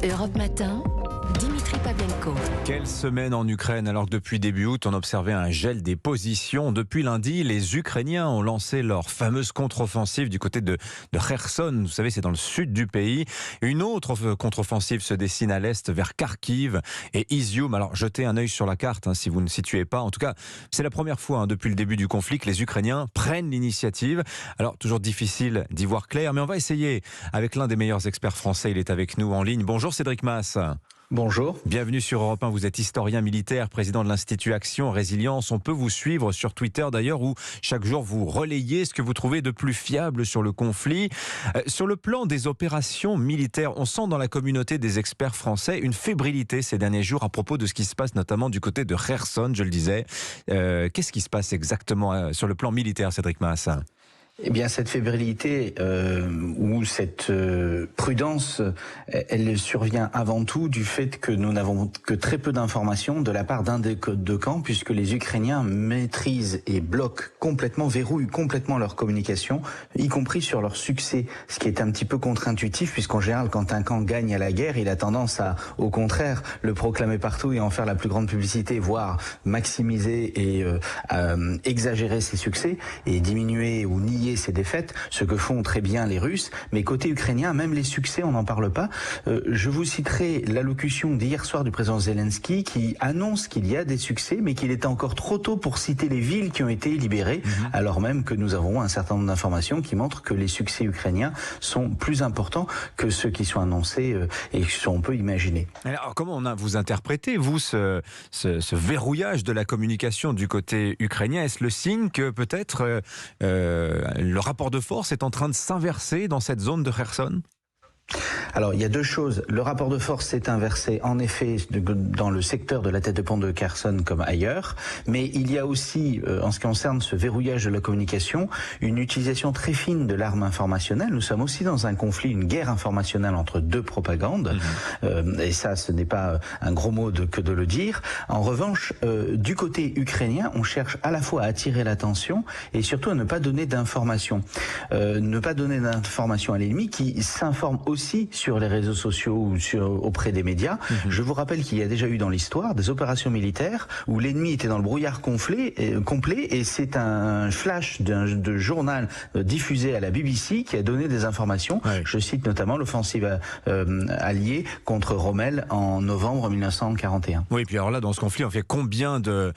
Europe Matin, Dimitri Pavlenko. Quelle semaine en Ukraine, alors que depuis début août, on observait un gel des positions. Depuis lundi, les Ukrainiens ont lancé leur fameuse contre-offensive du côté de Kherson. Vous savez, c'est dans le sud du pays. Une autre contre-offensive se dessine à l'est vers Kharkiv et Izium. Alors, jetez un œil sur la carte si vous ne situez pas. En tout cas, c'est la première fois depuis le début du conflit que les Ukrainiens prennent l'initiative. Alors, toujours difficile d'y voir clair, mais on va essayer avec l'un des meilleurs experts français. Il est avec nous en ligne. Bonjour Cédric Masse. Bonjour. Bienvenue sur Europe 1, vous êtes historien militaire, président de l'Institut Action Résilience. On peut vous suivre sur Twitter d'ailleurs, où chaque jour vous relayez ce que vous trouvez de plus fiable sur le conflit. Sur le plan des opérations militaires, on sent dans la communauté des experts français une fébrilité ces derniers jours à propos de ce qui se passe notamment du côté de Kherson, je le disais. Qu'est-ce qui se passe exactement sur le plan militaire, Cédric Masse ? Eh bien, cette fébrilité ou cette prudence, elle survient avant tout du fait que nous n'avons que très peu d'informations de la part d'un des deux camps, puisque les Ukrainiens maîtrisent et bloquent complètement, verrouillent complètement leur communication, y compris sur leur succès, ce qui est un petit peu contre-intuitif, puisqu'en général, quand un camp gagne à la guerre, il a tendance à, au contraire, le proclamer partout et en faire la plus grande publicité, voire maximiser et exagérer ses succès et diminuer ou nier ses défaites, ce que font très bien les Russes. Mais côté ukrainien, même les succès, on n'en parle pas. Je vous citerai l'allocution d'hier soir du président Zelensky qui annonce qu'il y a des succès, mais qu'il est encore trop tôt pour citer les villes qui ont été libérées, alors même que nous avons un certain nombre d'informations qui montrent que les succès ukrainiens sont plus importants que ceux qui sont annoncés et qu'on peut imaginer. Alors, comment vous interprétez, vous, ce verrouillage de la communication du côté ukrainien? Est-ce le signe que peut-être le rapport de force est en train de s'inverser dans cette zone de Kherson? Alors, il y a deux choses. Le rapport de force s'est inversé, en effet, dans le secteur de la tête de pont de Kherson comme ailleurs. Mais il y a aussi, en ce qui concerne ce verrouillage de la communication, une utilisation très fine de l'arme informationnelle. Nous sommes aussi dans un conflit, une guerre informationnelle entre deux propagandes. Et ça, ce n'est pas un gros mot que de le dire. En revanche, du côté ukrainien, on cherche à la fois à attirer l'attention et surtout à ne pas donner d'informations. Ne pas donner d'informations à l'ennemi qui s'informe aussi sur les réseaux sociaux ou auprès des médias. Je vous rappelle qu'il y a déjà eu dans l'histoire des opérations militaires où l'ennemi était dans le brouillard complet et c'est un flash de journal diffusé à la BBC qui a donné des informations. Ouais. Je cite notamment l'offensive alliée contre Rommel en novembre 1941. Oui, puis alors là, dans ce conflit, on fait combien de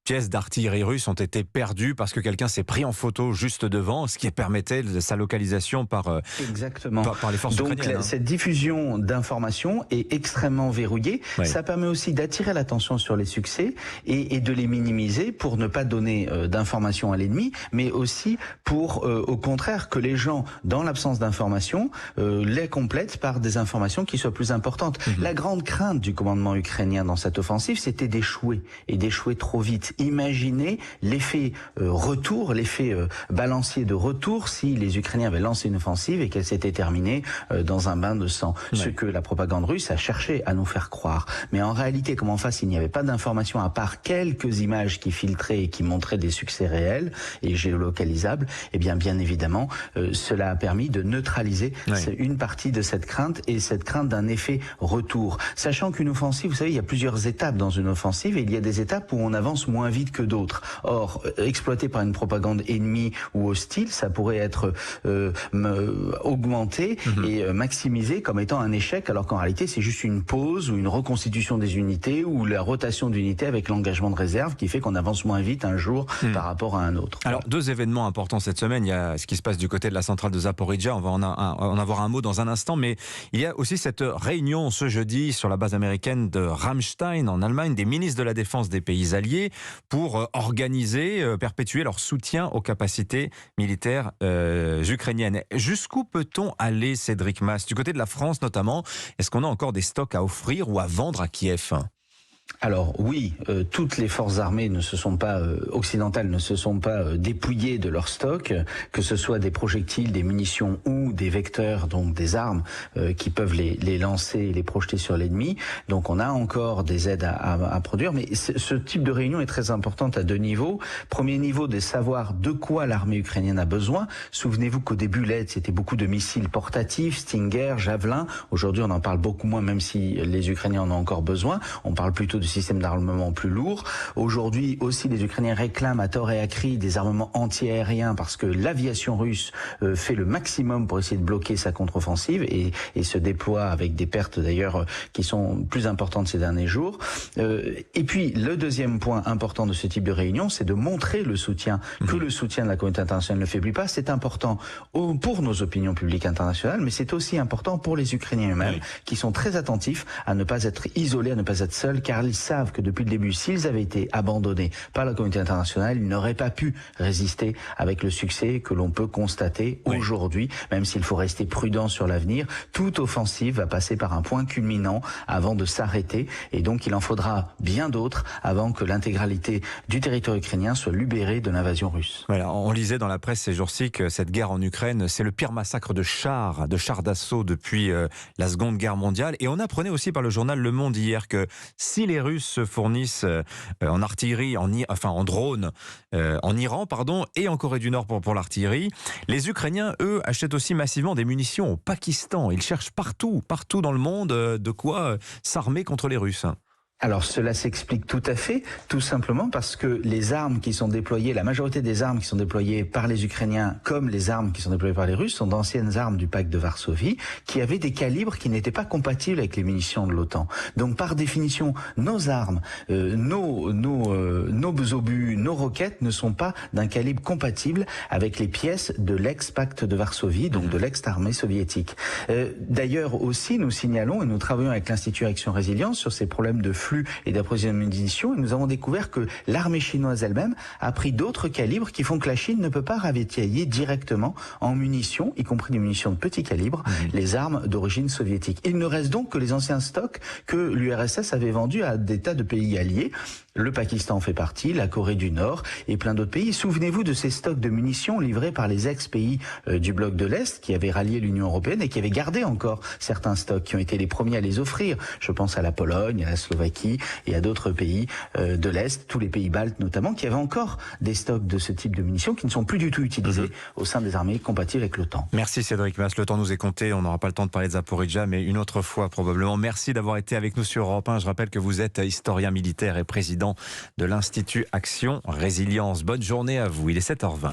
pièces d'artillerie russe ont été perdues parce que quelqu'un s'est pris en photo juste devant, ce qui permettait sa localisation par les forces ukrainiennes. Donc cette diffusion d'informations est extrêmement verrouillée. Ouais. Ça permet aussi d'attirer l'attention sur les succès et de les minimiser pour ne pas donner d'informations à l'ennemi, mais aussi pour, au contraire, que les gens, dans l'absence d'informations, les complètent par des informations qui soient plus importantes. La grande crainte du commandement ukrainien dans cette offensive, c'était d'échouer, et d'échouer trop vite. Imaginez l'effet retour, l'effet balancier de retour si les Ukrainiens avaient lancé une offensive et qu'elle s'était terminée dans un bain de sang. Ouais. Ce que la propagande russe a cherché à nous faire croire. Mais en réalité, comme en face, il n'y avait pas d'informations à part quelques images qui filtraient et qui montraient des succès réels et géolocalisables, eh bien évidemment, cela a permis de neutraliser une partie de cette crainte et cette crainte d'un effet retour. Sachant qu'une offensive, vous savez, il y a plusieurs étapes dans une offensive et il y a des étapes où on avance moins vite que d'autres. Or, exploité par une propagande ennemie ou hostile, ça pourrait être augmenté et maximisé comme étant un échec, alors qu'en réalité, c'est juste une pause ou une reconstitution des unités ou la rotation d'unités avec l'engagement de réserve qui fait qu'on avance moins vite un jour par rapport à un autre. Alors, deux événements importants cette semaine. Il y a ce qui se passe du côté de la centrale de Zaporijia. On va en avoir un mot dans un instant, mais il y a aussi cette réunion ce jeudi sur la base américaine de Ramstein en Allemagne, des ministres de la Défense des pays alliés pour organiser, perpétuer leur soutien aux capacités militaires ukrainiennes. Jusqu'où peut-on aller, Cédric Masse? Du côté de la France notamment, est-ce qu'on a encore des stocks à offrir ou à vendre à Kiev? Alors oui, toutes les forces armées occidentales ne se sont pas dépouillées de leur stock, que ce soit des projectiles, des munitions ou des vecteurs, donc des armes qui peuvent les lancer et les projeter sur l'ennemi. Donc on a encore des aides à produire, mais ce type de réunion est très importante à deux niveaux. Premier niveau, de savoir de quoi l'armée ukrainienne a besoin. Souvenez-vous qu'au début, l'aide, c'était beaucoup de missiles portatifs, Stinger, Javelin. Aujourd'hui, on en parle beaucoup moins, même si les Ukrainiens en ont encore besoin. On parle plutôt de systèmes d'armement plus lourds. Aujourd'hui aussi, les Ukrainiens réclament à tort et à cri des armements anti-aériens parce que l'aviation russe fait le maximum pour essayer de bloquer sa contre-offensive et se déploie avec des pertes d'ailleurs qui sont plus importantes ces derniers jours. Et puis le deuxième point important de ce type de réunion, c'est de montrer le soutien, que le soutien de la communauté internationale ne faiblit pas. C'est important pour nos opinions publiques internationales, mais c'est aussi important pour les Ukrainiens eux-mêmes qui sont très attentifs à ne pas être isolés, à ne pas être seuls, car ils savent que depuis le début, s'ils avaient été abandonnés par la communauté internationale, ils n'auraient pas pu résister avec le succès que l'on peut constater aujourd'hui, même s'il faut rester prudent sur l'avenir. Toute offensive va passer par un point culminant avant de s'arrêter, et donc il en faudra bien d'autres avant que l'intégralité du territoire ukrainien soit libérée de l'invasion russe. Voilà, on lisait dans la presse ces jours-ci que cette guerre en Ukraine, c'est le pire massacre de chars d'assaut depuis la Seconde Guerre mondiale. Et on apprenait aussi par le journal Le Monde hier que si les Russes se fournissent en artillerie, en drone, en Iran, et en Corée du Nord pour l'artillerie, les Ukrainiens, eux, achètent aussi massivement des munitions au Pakistan. Ils cherchent partout dans le monde de quoi s'armer contre les Russes. Alors cela s'explique tout à fait, tout simplement parce que les armes qui sont déployées, la majorité des armes qui sont déployées par les Ukrainiens, comme les armes qui sont déployées par les Russes, sont d'anciennes armes du pacte de Varsovie, qui avaient des calibres qui n'étaient pas compatibles avec les munitions de l'OTAN. Donc par définition, nos armes, nos obus, nos roquettes ne sont pas d'un calibre compatible avec les pièces de l'ex-pacte de Varsovie, donc de l'ex-armée soviétique. D'ailleurs aussi, nous signalons et nous travaillons avec l'Institut Action Résilience sur ces problèmes de flux et d'approvisionnement de munitions, et nous avons découvert que l'armée chinoise elle-même a pris d'autres calibres qui font que la Chine ne peut pas ravitailler directement en munitions, y compris des munitions de petit calibre, les armes d'origine soviétique. Il ne reste donc que les anciens stocks que l'URSS avait vendus à des tas de pays alliés. Le Pakistan en fait partie, la Corée du Nord et plein d'autres pays. Souvenez-vous de ces stocks de munitions livrés par les ex-pays du bloc de l'Est qui avaient rallié l'Union européenne et qui avaient gardé encore certains stocks, qui ont été les premiers à les offrir. Je pense à la Pologne, à la Slovaquie et à d'autres pays de l'Est, tous les pays baltes notamment, qui avaient encore des stocks de ce type de munitions qui ne sont plus du tout utilisés au sein des armées compatibles avec l'OTAN. Merci Cédric Masse, le temps nous est compté, on n'aura pas le temps de parler de Zaporijia, mais une autre fois probablement. Merci d'avoir été avec nous sur Europe 1. Je rappelle que vous êtes historien militaire et président de l'Institut Action Résilience. Bonne journée à vous, il est 7h20.